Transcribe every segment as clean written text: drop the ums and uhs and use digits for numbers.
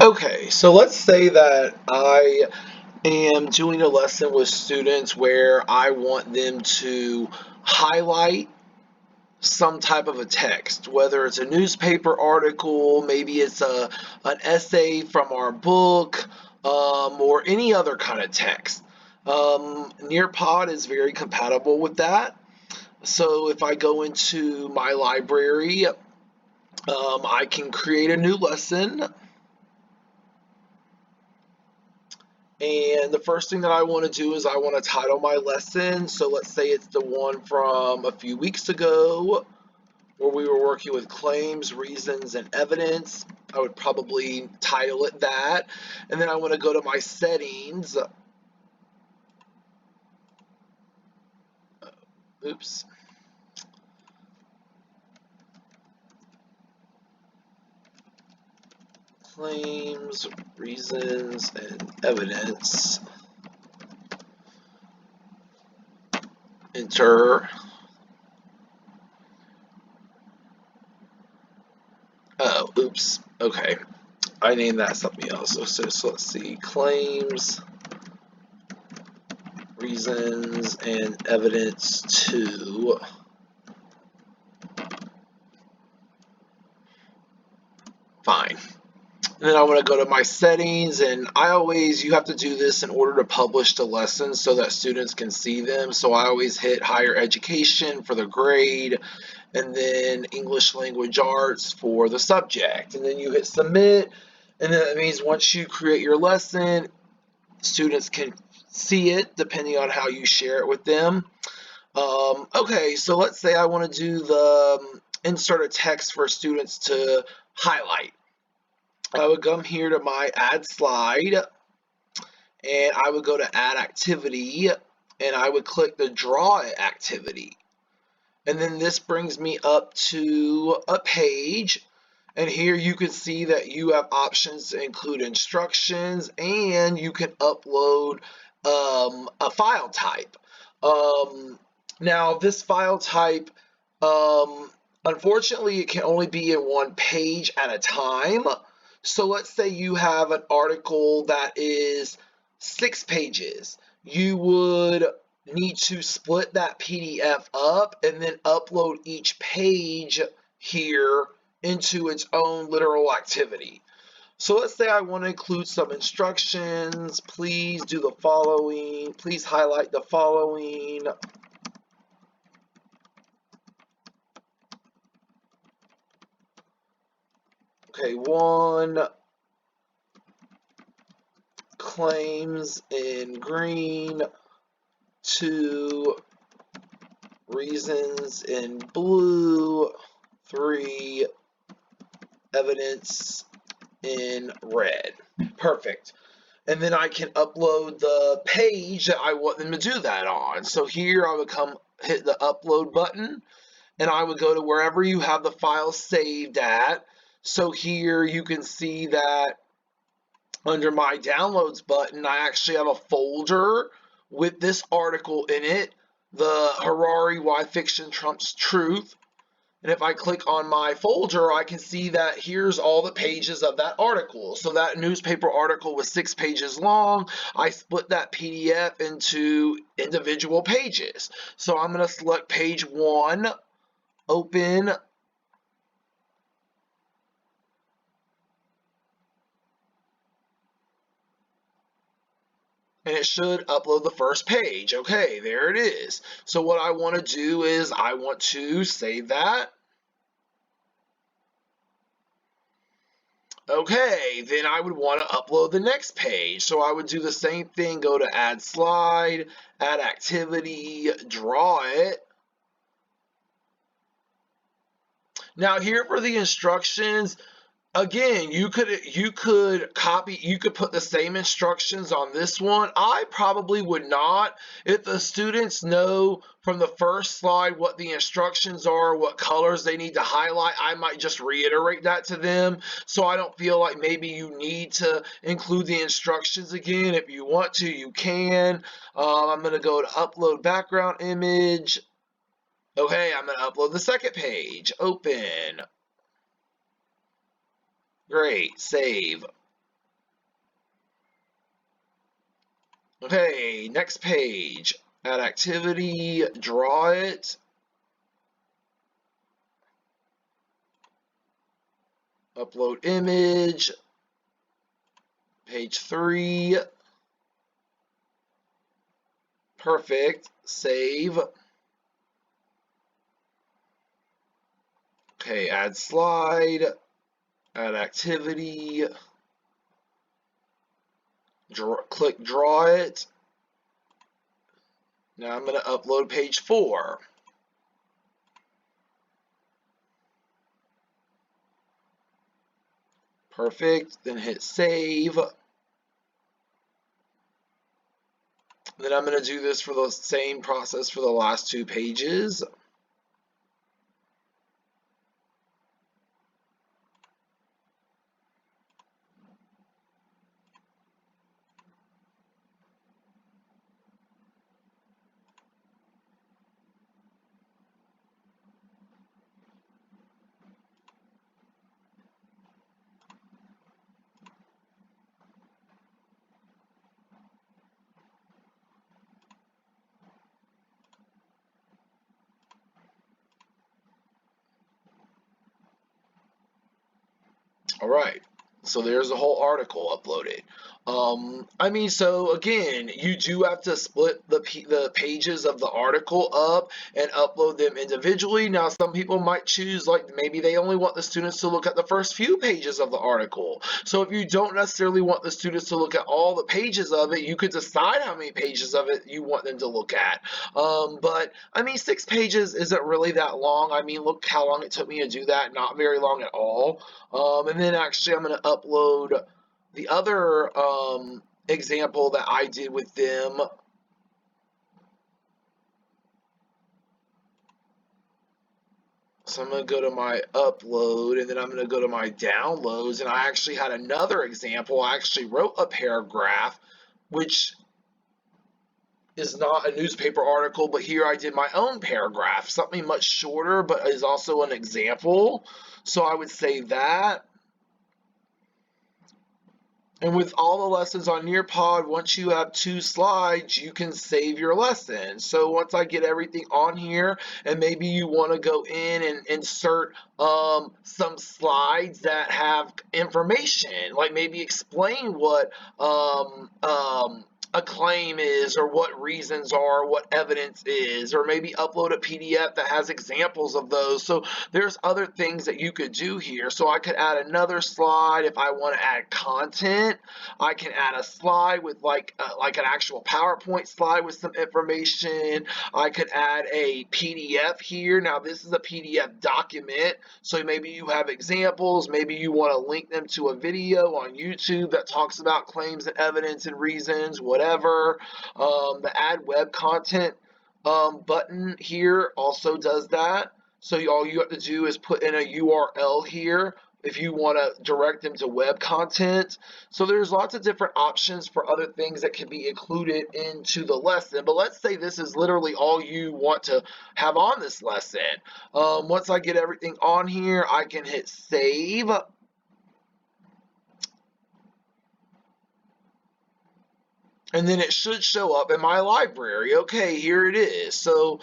Okay, so let's say that I am doing a lesson with students where I want them to highlight some type of a text, whether it's a newspaper article, maybe it's an essay from our book, or any other kind of text. Nearpod is very compatible with that. So if I go into my library, I can create a new lesson. And the first thing that I want to do is I want to title my lesson. So let's say it's the one from a few weeks ago where we were working with claims, reasons, and evidence. I would probably title it that. And then I want to go to my settings. Oops. Claims, reasons, and evidence. Enter. Oh, oops. Okay. I named that something else. So let's see. Claims, reasons, and evidence 2. Fine. And then I want to go to my settings, and you have to do this in order to publish the lessons so that students can see them. So I always hit higher education for the grade, and then English language arts for the subject. And then you hit submit, and then that means once you create your lesson, students can see it depending on how you share it with them. Okay, so let's say I want to do the insert a text for students to highlight. I would come here to my add slide, and I would go to add activity, and I would click the draw it activity. And then this brings me up to a page, and here you can see that you have options to include instructions, and you can upload a file type. Now this file type, unfortunately, it can only be in one page at a time. So let's say you have an article that is 6 pages. You would need to split that PDF up and then upload each page here into its own literal activity. So let's say I want to include some instructions. Please do the following. Please highlight the following. Okay, 1, claims in green. 2, reasons in blue. 3, evidence in red. Perfect. And then I can upload the page that I want them to do that on. So here I would hit the upload button, and I would go to wherever you have the file saved at. So here you can see that under my downloads button, I actually have a folder with this article in it, the Harari Why Fiction Trumps Truth. And if I click on my folder, I can see that here's all the pages of that article. So that newspaper article was 6 pages long. I split that PDF into individual pages. So I'm going to select page 1, open. And it should upload the first page. Okay, there it is. So what I want to do is I want to save that. Okay, then I would want to upload the next page. So I would do the same thing, go to add slide, add activity, draw it. Now here for the instructions, again, you could put the same instructions on this one. I probably would not. If the students know from the first slide what the instructions are, what colors they need to highlight, I might just reiterate that to them. So I don't feel like maybe you need to include the instructions again. If you want to, you can. I'm going to go to upload background image. Okay, I'm going to upload the second page. Open. Great, save. Okay, next page. Add activity, draw it. Upload image. Page 3. Perfect. Save. Okay, add slide. Add activity. Click draw it. Now I'm going to upload page 4. Perfect. Then hit save. Then I'm going to do this for the same process for the last 2 pages. All right. So there's the whole article uploaded. So again, you do have to split the pages of the article up and upload them individually. Now, some people might choose, like maybe they only want the students to look at the first few pages of the article. So if you don't necessarily want the students to look at all the pages of it, you could decide how many pages of it you want them to look at. But 6 pages isn't really that long. Look how long it took me to do that. Not very long at all. And then actually I'm going to upload the other example that I did with them. So I'm going to go to my upload, and then I'm going to go to my downloads, and I actually had another example. I actually wrote a paragraph, which is not a newspaper article, but here I did my own paragraph, something much shorter, but is also an example. So I would say that. And with all the lessons on Nearpod, once you have 2 slides, you can save your lesson. So once I get everything on here, and maybe you want to go in and insert some slides that have information, like maybe explain what a claim is, or what reasons are, what evidence is, or maybe upload a PDF that has examples of those. So there's other things that you could do here. So I could add another slide if I want to add content. I can add a slide with like an actual PowerPoint slide with some information. I could add a PDF here. Now this is a PDF document, so maybe you have examples. Maybe you want to link them to a video on YouTube that talks about claims and evidence and reasons, whatever. The add web content button here also does that. So all you have to do is put in a URL here if you want to direct them to web content. So there's lots of different options for other things that can be included into the lesson. But let's say this is literally all you want to have on this lesson. Once I get everything on here, I can hit save. And then it should show up in my library. Okay, here it is. So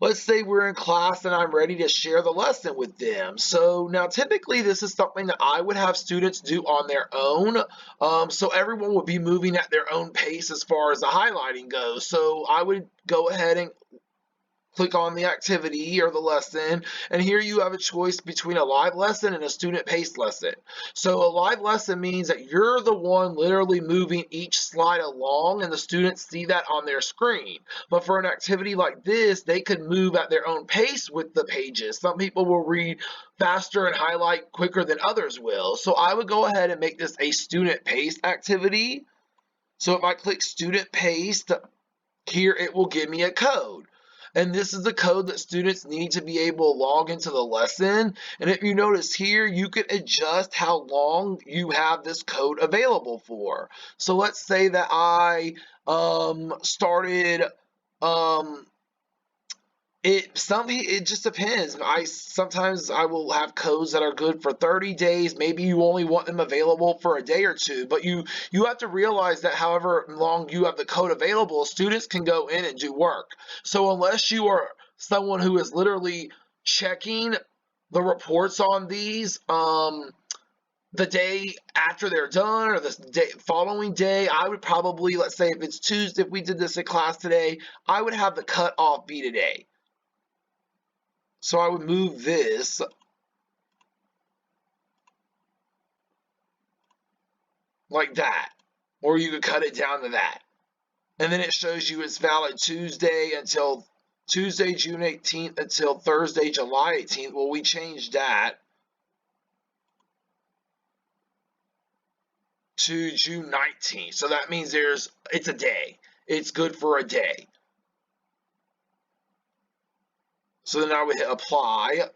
let's say we're in class and I'm ready to share the lesson with them. So now typically this is something that I would have students do on their own. So everyone would be moving at their own pace as far as the highlighting goes. So I would go ahead and click on the activity or the lesson, and here you have a choice between a live lesson and a student-paced lesson. So a live lesson means that you're the one literally moving each slide along, and the students see that on their screen. But for an activity like this, they could move at their own pace with the pages. Some people will read faster and highlight quicker than others will. So I would go ahead and make this a student-paced activity. So if I click student-paced, here it will give me a code. And this is the code that students need to be able to log into the lesson. And if you notice here, you can adjust how long you have this code available for. So let's say that I started It just depends. Sometimes I will have codes that are good for 30 days. Maybe you only want them available for a day or two, but you have to realize that however long you have the code available, students can go in and do work. So unless you are someone who is literally checking the reports on these the day after they're done or the following day, I would probably, let's say if it's Tuesday, if we did this in class today, I would have the cutoff be today. So I would move this like that, or you could cut it down to that. And then it shows you it's valid Tuesday, June 18th until Thursday, July 18th. Well, we changed that to June 19th. So that means it's a day. It's good for a day. So then I would hit apply.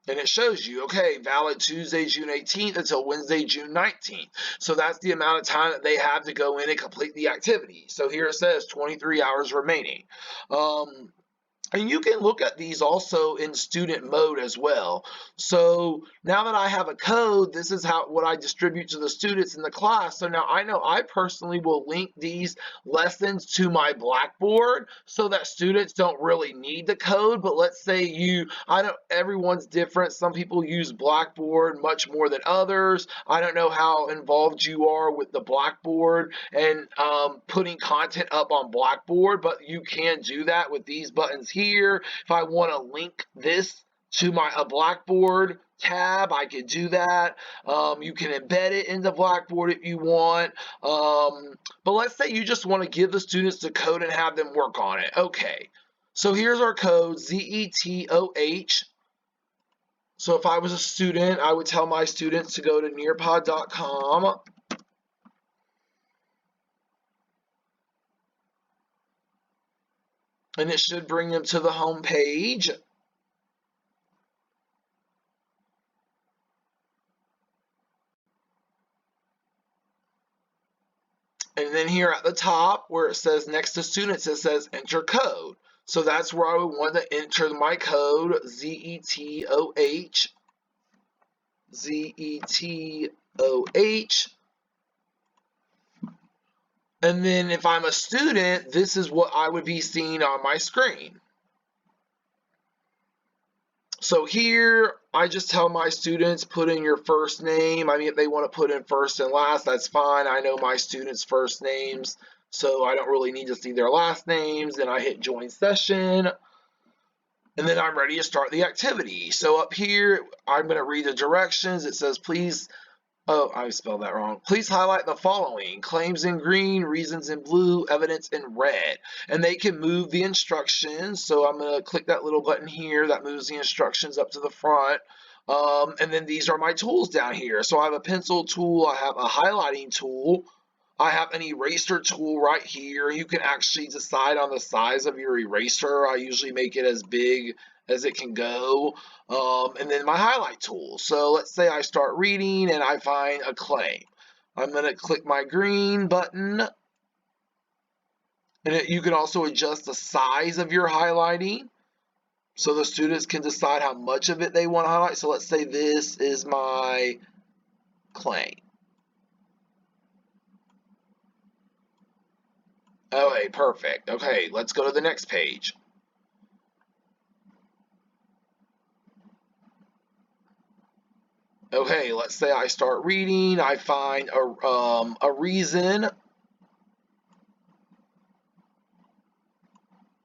And it shows you, okay, valid Tuesday, June 18th until Wednesday, June 19th. So that's the amount of time that they have to go in and complete the activity. So here it says 23 hours remaining. And you can look at these also in student mode as well. So now that I have a code, this is what I distribute to the students in the class. So now I know I personally will link these lessons to my Blackboard so that students don't really need the code. But let's say everyone's different. Some people use Blackboard much more than others. I don't know how involved you are with the Blackboard and putting content up on Blackboard, but you can do that with these buttons here. If I want to link this to a Blackboard tab, I could do that. You can embed it into Blackboard if you want. But let's say you just want to give the students the code and have them work on it. Okay, so here's our code, ZETOH. So if I was a student, I would tell my students to go to nearpod.com. And it should bring them to the home page. And then here at the top where it says next to students, it says enter code. So that's where I would want to enter my code, ZETOH, ZETOH. And then if I'm a student, this is what I would be seeing on my screen. So here, I just tell my students, put in your first name. I mean, if they want to put in first and last, that's fine. I know my students' first names, so I don't really need to see their last names. Then I hit join session, and then I'm ready to start the activity. So up here, I'm going to read the directions. It says, please, oh, I spelled that wrong. Please highlight the following: claims in green, reasons in blue, evidence in red. And they can move the instructions. So I'm going to click that little button here that moves the instructions up to the front. And then these are my tools down here. So I have a pencil tool, I have a highlighting tool, I have an eraser tool right here. You can actually decide on the size of your eraser. I usually make it as big as it can go. And then my highlight tool. So let's say I start reading and I find a claim. I'm going to click my green button. And you can also adjust the size of your highlighting so the students can decide how much of it they want to highlight. So let's say this is my claim. Okay, perfect. Okay, let's go to the next page. Okay, let's say I start reading, I find a reason.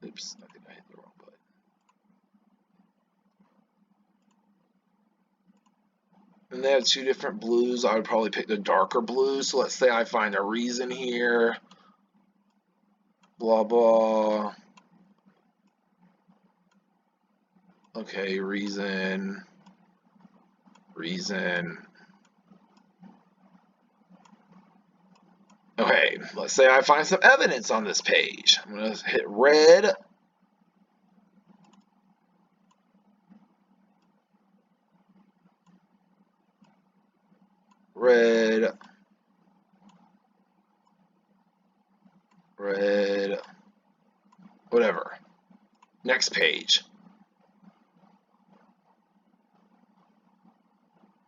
Oops, I think I hit the wrong button. And they have two different blues. I would probably pick the darker blue. So let's say I find a reason here. Blah, blah. Okay, reason. Okay, let's say I find some evidence on this page. I'm going to hit red. Red. Whatever. next page.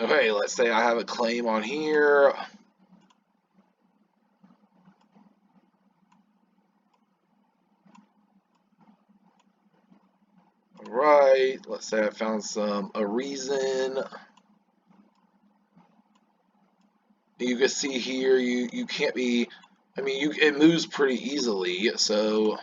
Okay, let's say I have a claim on here. All right, let's say I found a reason. You can see here, you can't be, I mean, it moves pretty easily. So,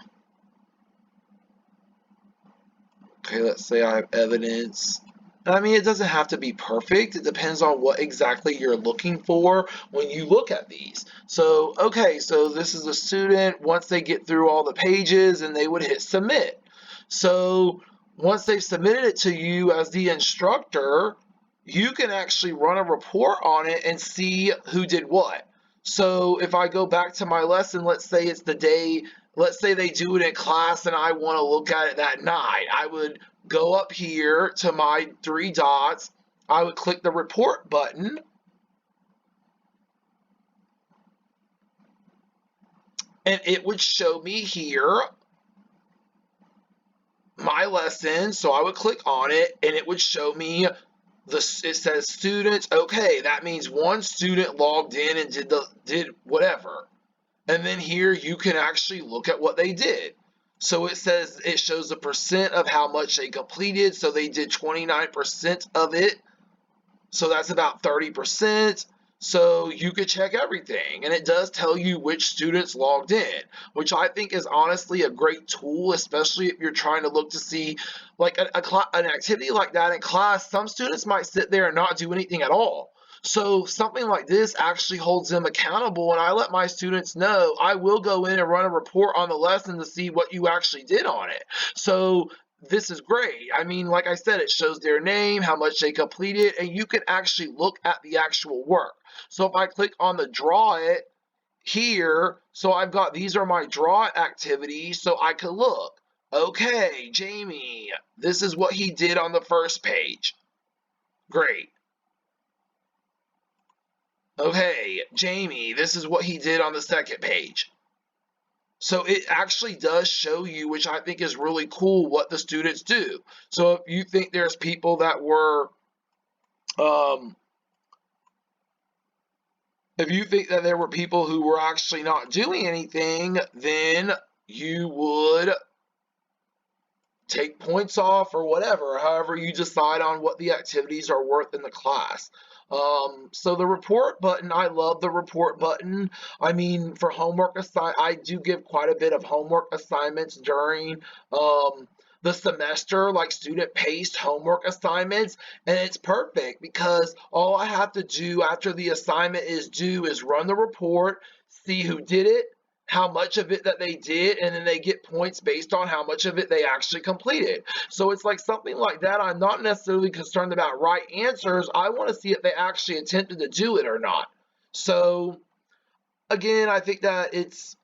okay, let's say I have evidence. I mean, it doesn't have to be perfect. It depends on what exactly you're looking for when you look at these. So, okay, so this is a student. Once they get through all the pages, and they would hit submit. So, once they've submitted it to you as the instructor, you can actually run a report on it and see who did what. So, if I go back to my lesson, let's say it's the day, let's say they do it in class and I want to look at it that night, I would go up here to my three dots, I would click the report button, and it would show me here my lesson. So I would click on it and it would show me it says students. Okay, that means one student logged in and did whatever. And then here you can actually look at what they did. So it says, it shows the percent of how much they completed. So they did 29% of it. So that's about 30%. So you could check everything. And it does tell you which students logged in, which I think is honestly a great tool, especially if you're trying to look to see like an activity like that in class. Some students might sit there and not do anything at all. So something like this actually holds them accountable, and I let my students know I will go in and run a report on the lesson to see what you actually did on it. So this is great. I mean, like I said, it shows their name, how much they completed, and you can actually look at the actual work. So if I click on the draw it here, so I've got, these are my draw it activities, so I could look. Okay, Jamie, this is what he did on the first page. Great. Okay, Jamie, this is what he did on the second page. So it actually does show you, which I think is really cool, what the students do. So if you think there's people that were, if you think that there were people who were actually not doing anything, then you would take points off or whatever, however you decide on what the activities are worth in the class. So the report button, I love the report button. I mean, for homework I do give quite a bit of homework assignments during the semester, like student-paced homework assignments, and it's perfect because all I have to do after the assignment is due is run the report, see who did it, how much of it that they did, and then they get points based on how much of it they actually completed. So it's like something like that. I'm not necessarily concerned about right answers. I want to see if they actually attempted to do it or not. So again, I think that it's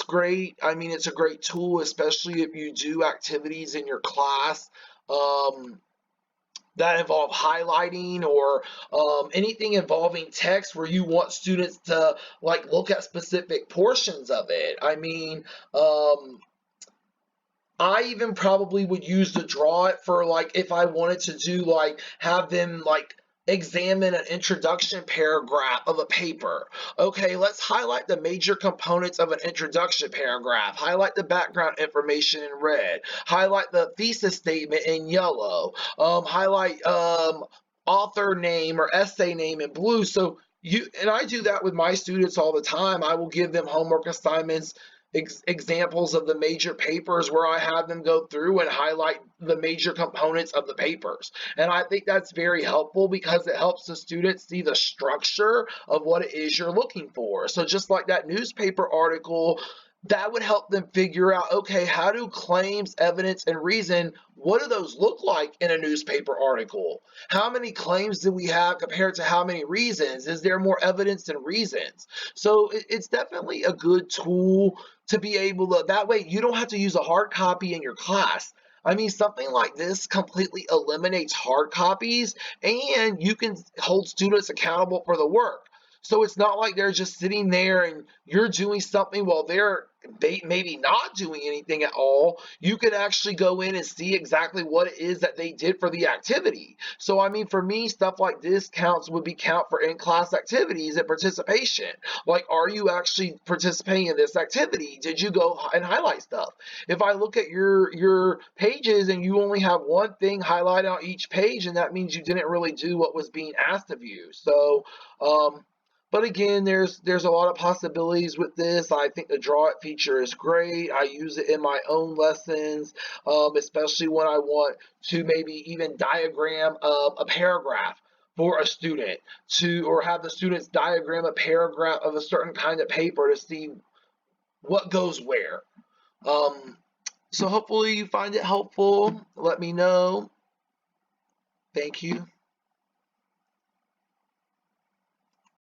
great. I mean, it's a great tool, especially if you do activities in your class that involve highlighting or anything involving text where you want students to like look at specific portions of it. I mean, I even probably would use the draw it for like if I wanted to do like have them like examine an introduction paragraph of a paper. Okay, let's highlight the major components of an introduction paragraph. Highlight the background information in red. Highlight the thesis statement in yellow. Highlight author name or essay name in blue. So I do that with my students all the time. I will give them homework assignments, examples of the major papers where I have them go through and highlight the major components of the papers. And I think that's very helpful because it helps the students see the structure of what it is you're looking for. So just like that newspaper article, that would help them figure out, okay, how do claims, evidence, and reason, what do those look like in a newspaper article? How many claims do we have compared to how many reasons? Is there more evidence than reasons? So it's definitely a good tool to be able to, that way you don't have to use a hard copy in your class. I mean, something like this completely eliminates hard copies and you can hold students accountable for the work. So it's not like they're just sitting there and you're doing something while they're maybe not doing anything at all. You can actually go in and see exactly what it is that they did for the activity. So I mean, for me, stuff like this would be count for in-class activities and participation. Like, are you actually participating in this activity? Did you go and highlight stuff? If I look at your pages and you only have one thing highlighted on each page, and that means you didn't really do what was being asked of you. So but again, there's a lot of possibilities with this. I think the draw it feature is great. I use it in my own lessons, especially when I want to maybe even diagram a paragraph for a student or have the students diagram a paragraph of a certain kind of paper to see what goes where. Um, so hopefully you find it helpful. Let me know. Thank you.